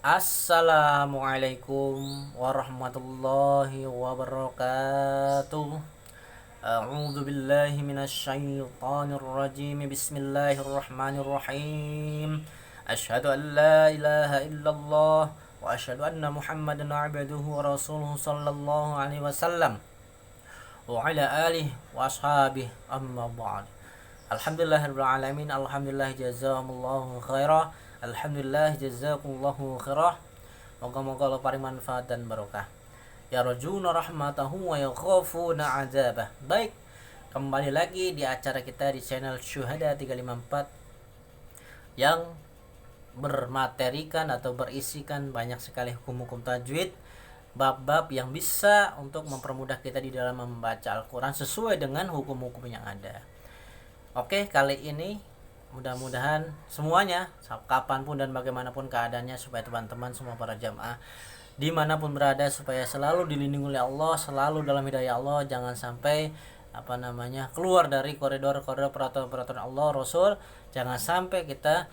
Assalamualaikum warahmatullahi wabarakatuh. A'udzu billahi minasyaitonir rajim. Bismillahirrahmanirrahim. Asyhadu an la ilaha illallah wa asyhadu anna Muhammadan abduhu wa rasuluhu sallallahu alaihi wasallam wa ala alihi wa ashabihi amma ba'd. Alhamdulillahirabbil alamin. Alhamdulillah jazakumullahu khairah. Alhamdulillah jazakumullahu khairah. Moga-moga Allah paring manfaat dan barokah. Ya rajuna rahmatahu wa yakhafuna azabah. Baik, kembali lagi di acara kita di channel Syuhada 354 yang bermaterikan atau berisikan banyak sekali hukum-hukum tajwid, bab-bab yang bisa untuk mempermudah kita di dalam membaca Al-Quran sesuai dengan hukum-hukum yang ada. Oke, kali ini mudah-mudahan semuanya kapanpun dan bagaimanapun keadaannya, supaya teman-teman semua para jamaah dimanapun berada supaya selalu dilindungi oleh Allah, selalu dalam hidayah Allah, jangan sampai keluar dari koridor-koridor peraturan Allah Rasul, jangan sampai kita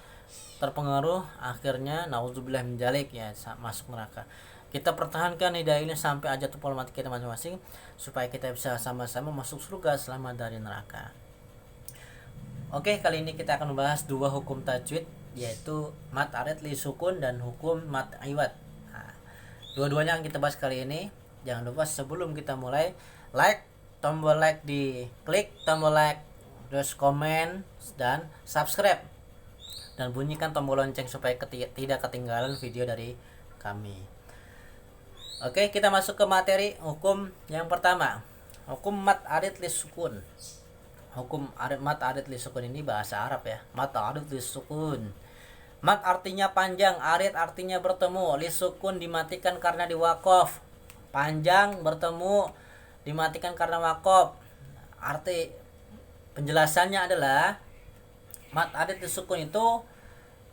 terpengaruh akhirnya naudzubillah min dzalik ya, masuk neraka. Kita pertahankan hidayah ini sampai ajatul mati kita masing-masing supaya kita bisa sama-sama masuk surga selamat dari neraka. Oke, kali ini kita akan membahas dua hukum tajwid, yaitu mat arid li sukun dan hukum mat iwad. Nah, dua-duanya yang kita bahas kali ini. Jangan lupa sebelum kita mulai, tombol like diklik, tombol like, terus komen dan subscribe, dan bunyikan tombol lonceng supaya tidak ketinggalan video dari kami. Oke, kita masuk ke materi hukum yang pertama, hukum mat arid li sukun. Hukum mat arid li sukun ini bahasa Arab ya. Mat arid li sukun. Mat artinya panjang, arid artinya bertemu, li sukun dimatikan karena diwaqaf. Panjang bertemu dimatikan karena waqaf. Arti penjelasannya adalah mat arid li sukun itu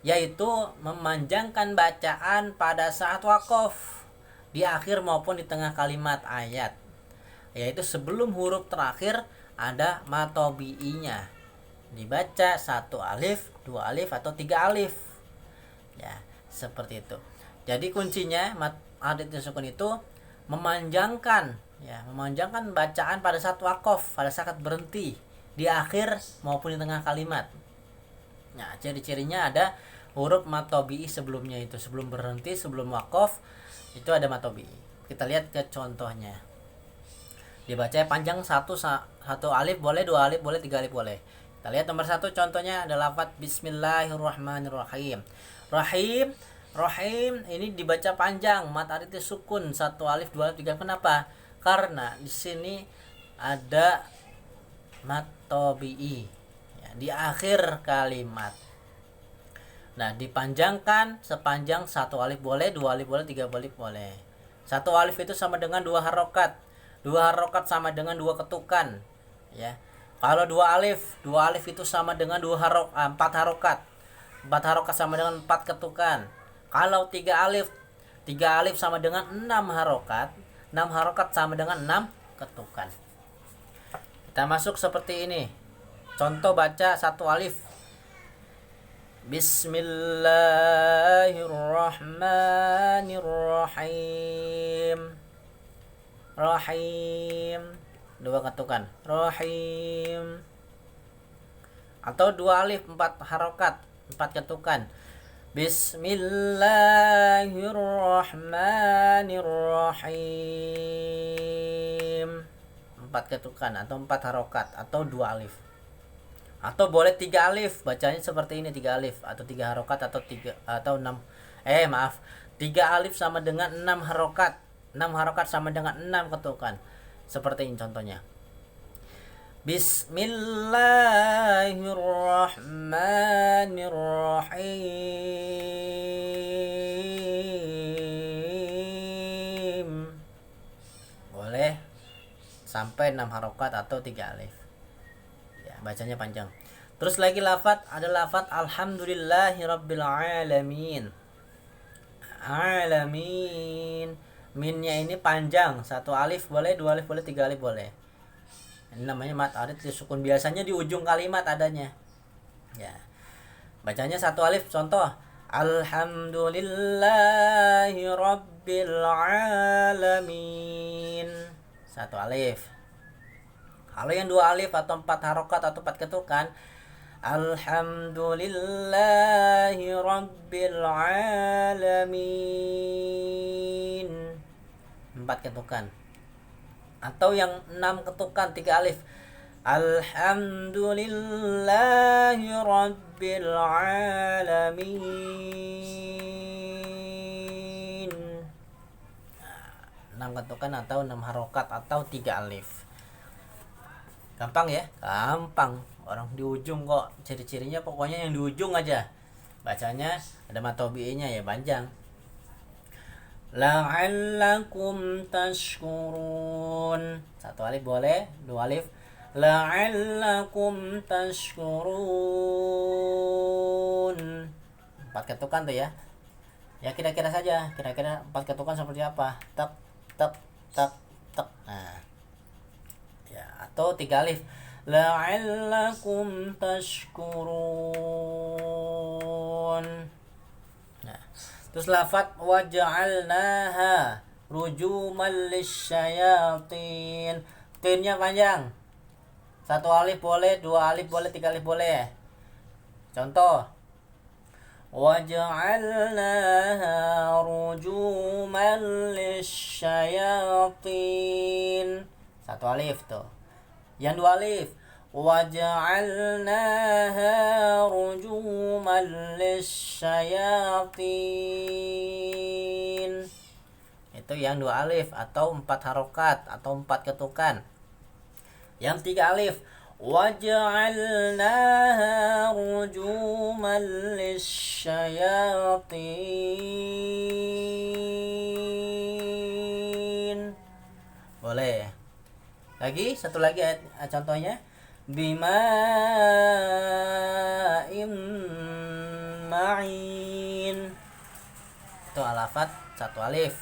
yaitu memanjangkan bacaan pada saat waqaf di akhir maupun di tengah kalimat ayat, yaitu sebelum huruf terakhir ada matobi'inya, dibaca 1 alif, 2 alif atau 3 alif ya, seperti itu. Jadi kuncinya mat arid li sukun itu memanjangkan bacaan pada saat waqaf, pada saat berhenti di akhir maupun di tengah kalimat. Nah, ciri-cirinya ada huruf matobi'i sebelumnya, itu sebelum berhenti, sebelum waqaf itu ada matobi'i. Kita lihat ke contohnya. Dibaca panjang satu alif boleh, 2 alif boleh, 3 alif boleh. Kita lihat nomor 1 contohnya ada lafaz bismillahirrahmanirrahim. Rahim ini dibaca panjang, mat arid li sukun 1 alif, 2 alif, 3 alif. Kenapa? Karena di sini ada mat tabi'i ya, di akhir kalimat. Nah, dipanjangkan sepanjang 1 alif boleh, 2 alif boleh, 3 alif boleh. 1 alif itu sama dengan 2 harokat. 2 harokat sama dengan 2 ketukan ya. Kalau 2 alif itu sama dengan 4 harokat. 4 harokat sama dengan 4 ketukan. Kalau 3 alif sama dengan 6 harokat. 6 harokat sama dengan 6 ketukan. Kita masuk seperti ini. Contoh baca 1 alif. Bismillahirrahmanirrahim. Rahim, 2 ketukan, rahim. Atau 2 alif 4 harokat, 4 ketukan. Bismillahirrahmanirrahim, 4 ketukan atau 4 harokat atau 2 alif. Atau boleh 3 alif, bacanya seperti ini, 3 alif atau 3 harokat atau 3 alif sama dengan 6 harokat. 6 harokat sama dengan 6 ketukan. Seperti ini contohnya. Bismillahirrahmanirrahim. Boleh sampai 6 harokat atau 3 alif. Ya, bacanya panjang. Terus lagi ada lafaz alhamdulillahirabbil alamin. Alamin. Minnya ini panjang, 1 alif boleh, 2 alif boleh, 3 alif boleh. Ini namanya mat arid li sukun, biasanya di ujung kalimat adanya ya. Bacanya 1 alif, contoh Alhamdulillahi rabbil alamin. Satu alif. Kalau yang dua alif atau empat harokat atau empat ketukan, Alhamdulillahi rabbil alamin. Empat ketukan. Atau yang enam ketukan, tiga alif. Alhamdulillahi rabbil alamin. Enam ketukan atau enam harokat atau tiga alif. Gampang ya? Gampang. Orang di ujung kok. Ciri-cirinya pokoknya yang di ujung aja. Bacanya ada matobi'inya ya, panjang. La'allakum tashkurun. Satu alif boleh, dua alif. La'allakum tashkurun. Empat ketukan tuh ya. Ya kira-kira saja. Kira-kira empat ketukan seperti apa? Tak, tak, tak, tak. Nah. Ya, atau tiga alif. La'allakum tashkurun. Nah, terus lafaz waja'alnaha rujuman lisyayatin. Tinnya panjang. Satu alif boleh, dua alif boleh, tiga alif boleh. Contoh. Waja'alnaha rujuman lisyayatin. Satu alif tuh. Yang dua alif. Waja'alnaha rujuman lisyayatin. Itu yang dua alif atau empat harokat atau empat ketukan. Yang tiga alif. Waja'alnaha rujuman lisyayatin. Boleh. Lagi, satu lagi contohnya. Bima'in ma'in. Itu alafat satu alif.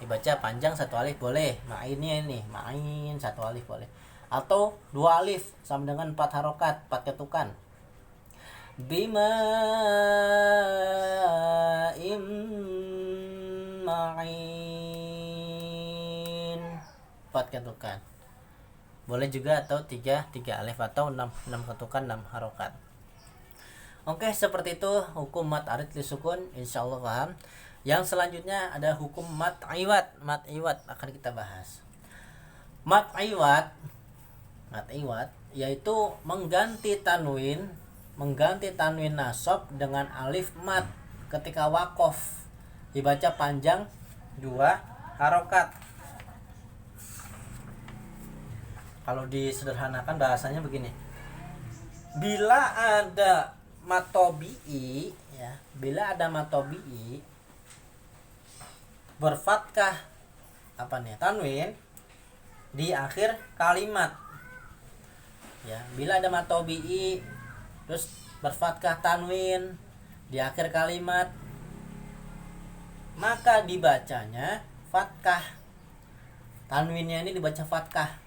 Dibaca panjang satu alif boleh. Ma'innya ini, ma'in satu alif boleh. Atau dua alif sama dengan empat harokat, empat ketukan. Bima'in ma'in. Empat ketukan. Boleh juga atau tiga alif atau enam ketukan, enam harokat. Oke, seperti itu hukum mat arid li sukun, insyaallah paham. Yang selanjutnya ada hukum mat iwat. Mat iwat akan kita bahas. Mat iwat yaitu mengganti tanwin nasab dengan alif mat ketika wakof, dibaca panjang dua harokat. Kalau disederhanakan bahasanya begini. Bila ada matobi'i ya, bila ada matobi'i berfathah tanwin di akhir kalimat. Ya, bila ada matobi'i terus berfathah tanwin di akhir kalimat, maka dibacanya fathah. Tanwinnya ini dibaca fathah.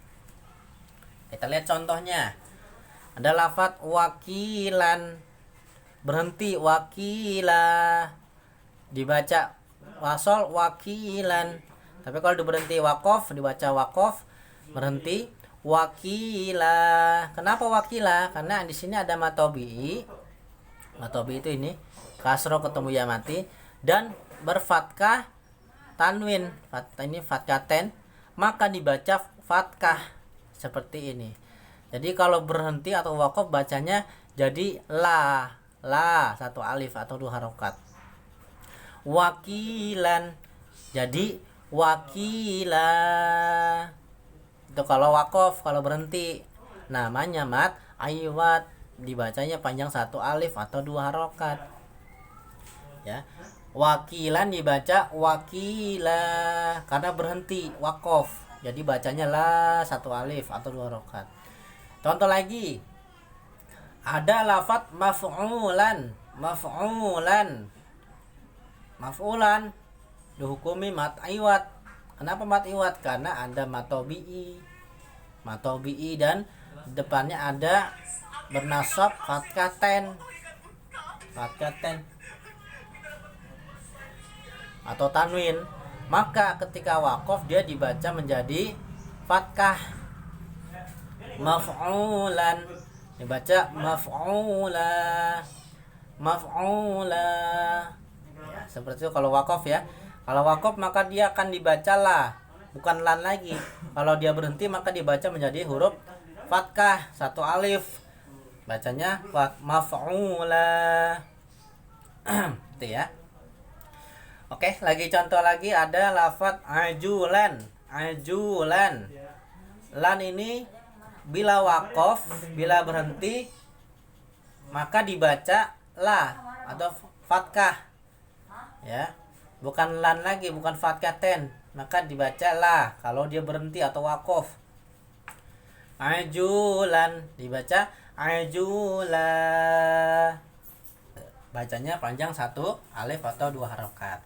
Kita lihat contohnya. Ada lafaz wakilan, berhenti wakila, dibaca wasol wakilan. Tapi kalau berhenti wakof, dibaca wakof, berhenti wakila. Kenapa wakila? Karena di sini ada matobi. Matobi itu ini kasro ketemu ya mati dan berfatkah tanwin. Ini fatkaten, maka dibaca fatkah seperti ini. Jadi kalau berhenti atau wakof bacanya jadi la satu alif atau dua harokat. Wakilan jadi wakila. Itu kalau wakof, kalau berhenti namanya mat iwat, dibacanya panjang satu alif atau dua harokat. Ya. Wakilan dibaca wakila karena berhenti wakof, jadi bacanya la satu alif atau dua harokat. Contoh lagi, ada lafaz maf'ulan dihukumi mat iwat. Kenapa mat iwat? Karena ada matobi'i dan depannya ada bernasab fatkaten. atau tanwin, maka ketika waqaf dia dibaca menjadi fathah. Maf'ulan dibaca maf'ula, maf'ula. Ya, seperti itu kalau waqaf ya. Kalau waqaf maka dia akan dibaca la, bukan lan lagi. Kalau dia berhenti maka dibaca menjadi huruf fathah, satu alif. Bacanya maf'ula. Itu ya. Oke, lagi contoh lagi ada lafaz ajulan. Ajulan. Lan ini bila waqaf, bila berhenti maka dibaca la atau fathah. Ya. Bukan lan lagi, bukan fathah ten, maka dibaca la kalau dia berhenti atau waqaf. Ajulan dibaca ajula. Bacanya panjang, satu alif atau dua harokat.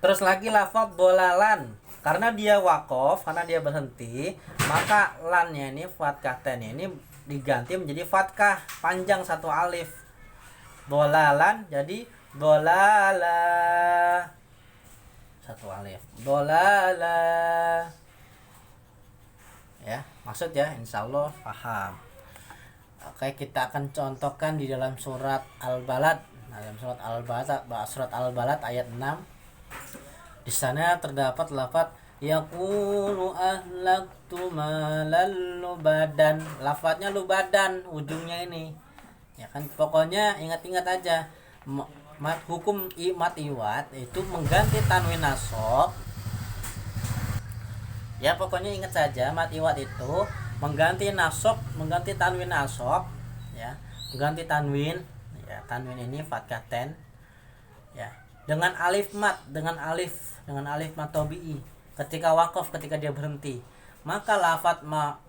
Terus lagi lafaz dolalan. Karena dia waqaf, karena dia berhenti, maka lannya ini fathah ten ini diganti menjadi fathah panjang, satu alif. Dolalan jadi dolala, satu alif. Dolala. Ya, maksud ya, insyaallah paham. Oke, kita akan contohkan di dalam surat Al-Balad. Dalam surat Al-Balad ayat 6. Di sana terdapat lafaz yaqulu ahlaktu malan lubadan. Lafaznya lubadan ujungnya ini. Ya kan, pokoknya ingat-ingat aja. Hukum mat iwat itu mengganti tanwin nasab. Ya, pokoknya ingat saja mat iwat itu mengganti nasab, mengganti tanwin nasab, ya. Mengganti tanwin, ya, tanwin ini fathah ten. Ya. Dengan alif mat tabi'i ketika waqaf, ketika dia berhenti, maka lafaz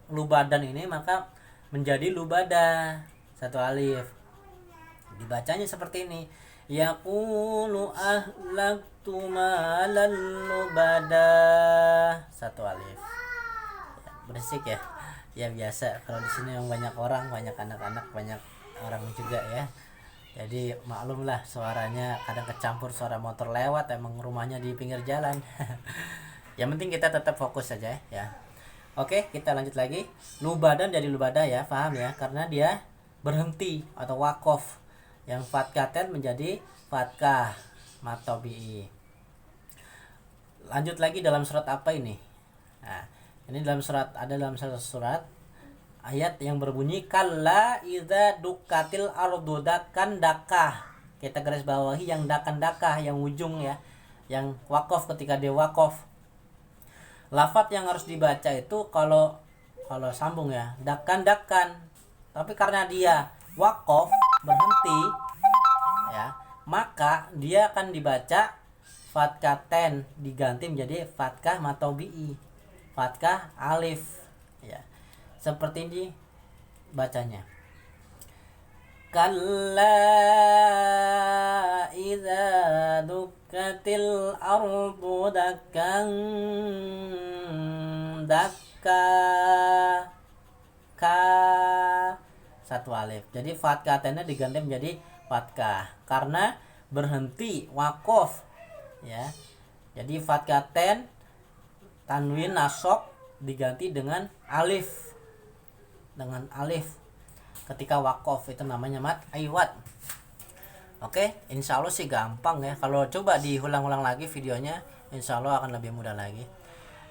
lubadan ini maka menjadi lubada, satu alif. Dibacanya seperti ini, yaqulu ahlaktu malan lubada, satu alif. Ya, berisik ya. Ya biasa, kalau di sini yang banyak orang, banyak anak-anak, banyak orang juga ya. Jadi maklumlah suaranya kadang kecampur suara motor lewat, emang rumahnya di pinggir jalan. Yang penting kita tetap fokus saja ya. Oke, kita lanjut lagi. Lubadan jadi lubada ya, paham ya? Karena dia berhenti atau waqaf. Yang fathah ten menjadi fathah mat tabi'i. Lanjut lagi dalam surat apa ini? Nah, ini dalam surat surat ayat yang berbunyi kalla idza dukkatil ardu dakkan dakah. Kita garis bawahi yang dakkan dakah, yang ujung ya, yang waqaf, ketika dia waqaf. Lafaz yang harus dibaca itu kalau sambung ya, dakkan dakkan. Tapi karena dia waqaf, berhenti ya, maka dia akan dibaca fathah ten diganti menjadi fathah mat tabi'i, fathah alif ya. Seperti ini bacanya. Kalla idza dukkatil ardu dakkan dakka, ka, satu alif. Jadi fathah tennya diganti menjadi fathah karena berhenti waqaf ya. Jadi fathah ten tanwin nasab diganti dengan alif. Ketika waqaf itu namanya mat iwat. Oke, insya Allah sih gampang ya. Kalau coba diulang-ulang lagi videonya, insya Allah akan lebih mudah lagi.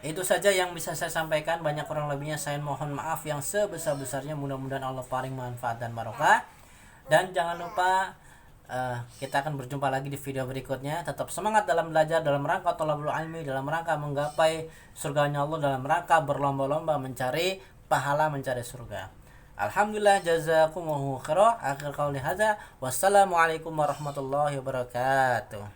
Itu saja yang bisa saya sampaikan. Banyak kurang lebihnya saya mohon maaf yang sebesar-besarnya. Mudah-mudahan Allah paling manfaat dan barokah. Dan jangan lupa kita akan berjumpa lagi di video berikutnya. Tetap semangat dalam belajar, dalam rangka thalabul ilmi, dalam rangka menggapai surganya Allah, dalam rangka berlomba-lomba mencari pahala, mencari surga. Alhamdulillah, jazakumullahu khairan. Akhir qauli hadza, wassalamualaikum warahmatullahi wabarakatuh.